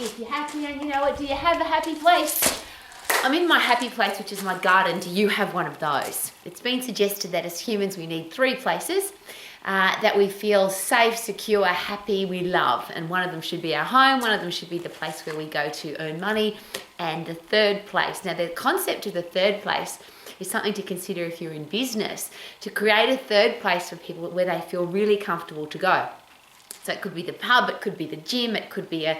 If you're happy and you know it, do you have a happy place? I'm in my happy place, which is my garden. Do you have one of those? It's been suggested that as humans we need 3 places that we feel safe, secure, happy, we love. And one of them should be our home, one of them should be the place where we go to earn money, and the third place. Now the concept of the third place is something to consider if you're in business, to create a third place for people where they feel really comfortable to go. So it could be the pub, it could be the gym, it could be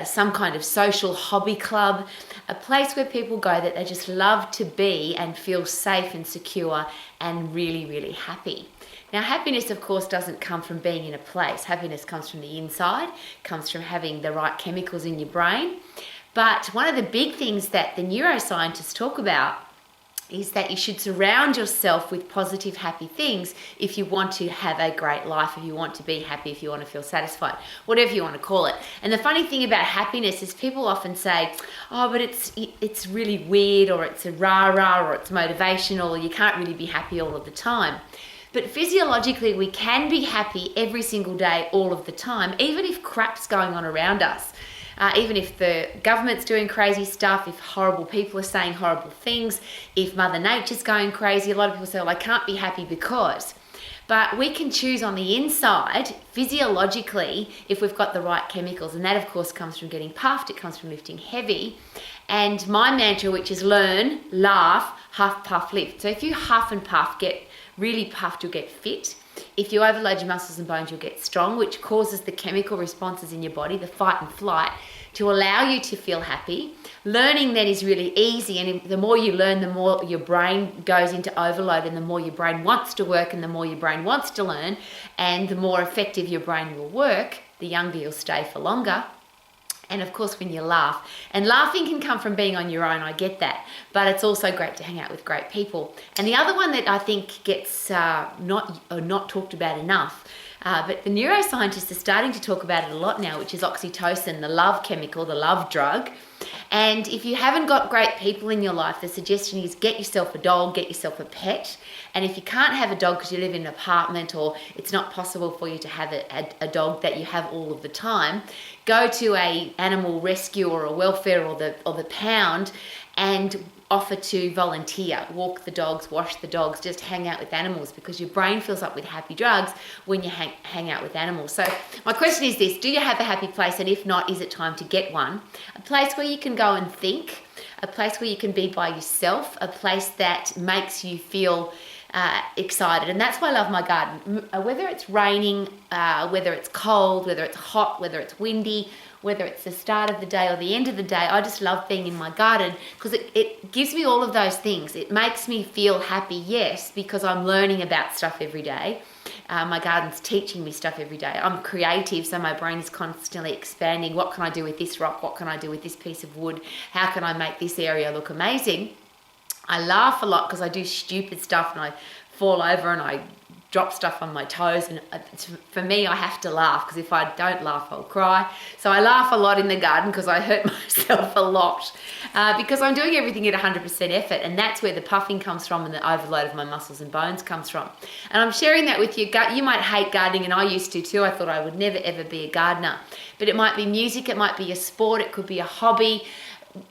some kind of social hobby club, a place where people go that they just love to be and feel safe and secure and really, really happy. Now, happiness, of course, doesn't come from being in a place. Happiness comes from the inside, comes from having the right chemicals in your brain. But one of the big things that the neuroscientists talk about is that you should surround yourself with positive, happy things if you want to have a great life, if you want to be happy, if you want to feel satisfied, whatever you want to call it. And the funny thing about happiness is people often say, oh, but it's really weird, or it's a rah-rah, or it's motivational, or you can't really be happy all of the time. But physiologically, we can be happy every single day, all of the time, even if crap's going on around us. Even if the government's doing crazy stuff, if horrible people are saying horrible things, if Mother Nature's going crazy, a lot of people say, well, I can't be happy because. But we can choose on the inside, physiologically, if we've got the right chemicals. And that, of course, comes from getting puffed. It comes from lifting heavy. And my mantra, which is learn, laugh, huff, puff, lift. So if you huff and puff, get really puffed, you'll get fit. If you overload your muscles and bones, you'll get strong, which causes the chemical responses in your body, the fight and flight, to allow you to feel happy. Learning then is really easy, and the more you learn, the more your brain goes into overload, and the more your brain wants to work, and the more your brain wants to learn, and the more effective your brain will work, the younger you'll stay for longer. And of course, when you laugh, and laughing can come from being on your own, I get that, but it's also great to hang out with great people. And the other one that I think gets not talked about enough, but the neuroscientists are starting to talk about it a lot now, which is oxytocin, the love chemical, the love drug. And if you haven't got great people in your life, the suggestion is get yourself a dog, get yourself a pet. And if you can't have a dog because you live in an apartment, or it's not possible for you to have a dog that you have all of the time, go to a animal rescue or a welfare or the pound and offer to volunteer, walk the dogs, wash the dogs, just hang out with animals, because your brain fills up with happy drugs when you hang out with animals. So my question is this: do you have a happy place? And if not, is it time to get one? A place where you can go and think, a place where you can be by yourself, a place that makes you feel excited. And that's why I love my garden. Whether it's raining, whether it's cold, whether it's hot, whether it's windy, whether it's the start of the day or the end of the day, I just love being in my garden because it gives me all of those things. It makes me feel happy, yes, because I'm learning about stuff every day. My garden's teaching me stuff every day. I'm creative, so my brain is constantly expanding. What can I do with this rock? What can I do with this piece of wood? How can I make this area look amazing? I laugh a lot because I do stupid stuff and I fall over and I drop stuff on my toes, and for me, I have to laugh, because if I don't laugh, I'll cry. So I laugh a lot in the garden because I hurt myself a lot because I'm doing everything at 100% effort, and that's where the puffing comes from and the overload of my muscles and bones comes from. And I'm sharing that with you. You might hate gardening, and I used to too. I thought I would never ever be a gardener, but it might be music, it might be a sport, it could be a hobby.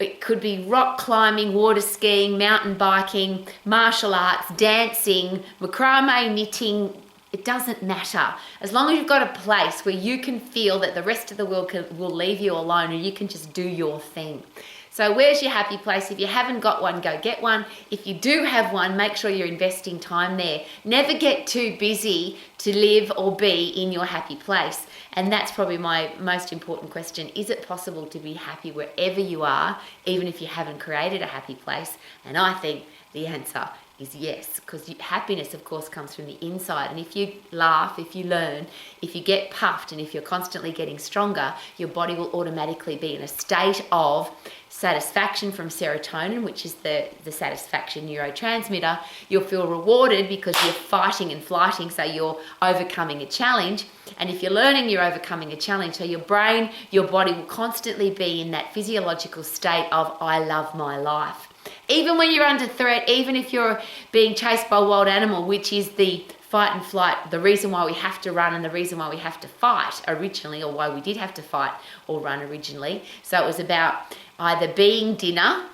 It could be rock climbing, water skiing, mountain biking, martial arts, dancing, macrame, knitting. It doesn't matter. As long as you've got a place where you can feel that the rest of the world will leave you alone, and you can just do your thing. So where's your happy place? If you haven't got one, go get one. If you do have one, make sure you're investing time there. Never get too busy to live or be in your happy place. And that's probably my most important question. Is it possible to be happy wherever you are, even if you haven't created a happy place? And I think the answer is yes, because happiness, of course, comes from the inside. And if you laugh, if you learn, if you get puffed, and if you're constantly getting stronger, your body will automatically be in a state of satisfaction from serotonin, which is the satisfaction neurotransmitter. You'll feel rewarded because you're fighting and flighting, so you're overcoming a challenge. And if you're learning, you're overcoming a challenge. So your brain, your body will constantly be in that physiological state of, I love my life. Even when you're under threat, even if you're being chased by a wild animal, which is the fight and flight, the reason why we have to run and the reason why we have to fight originally, or why we did have to fight or run originally. So it was about either being dinner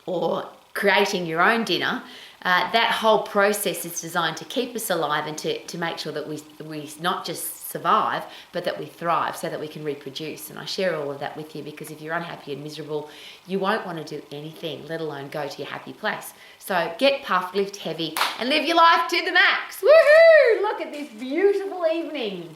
or creating your own dinner. That whole process is designed to keep us alive and to make sure that we not just survive, but that we thrive so that we can reproduce. And I share all of that with you because if you're unhappy and miserable, you won't want to do anything, let alone go to your happy place. So get puffed, lift heavy, and live your life to the max. Woohoo! Look at this beautiful evening.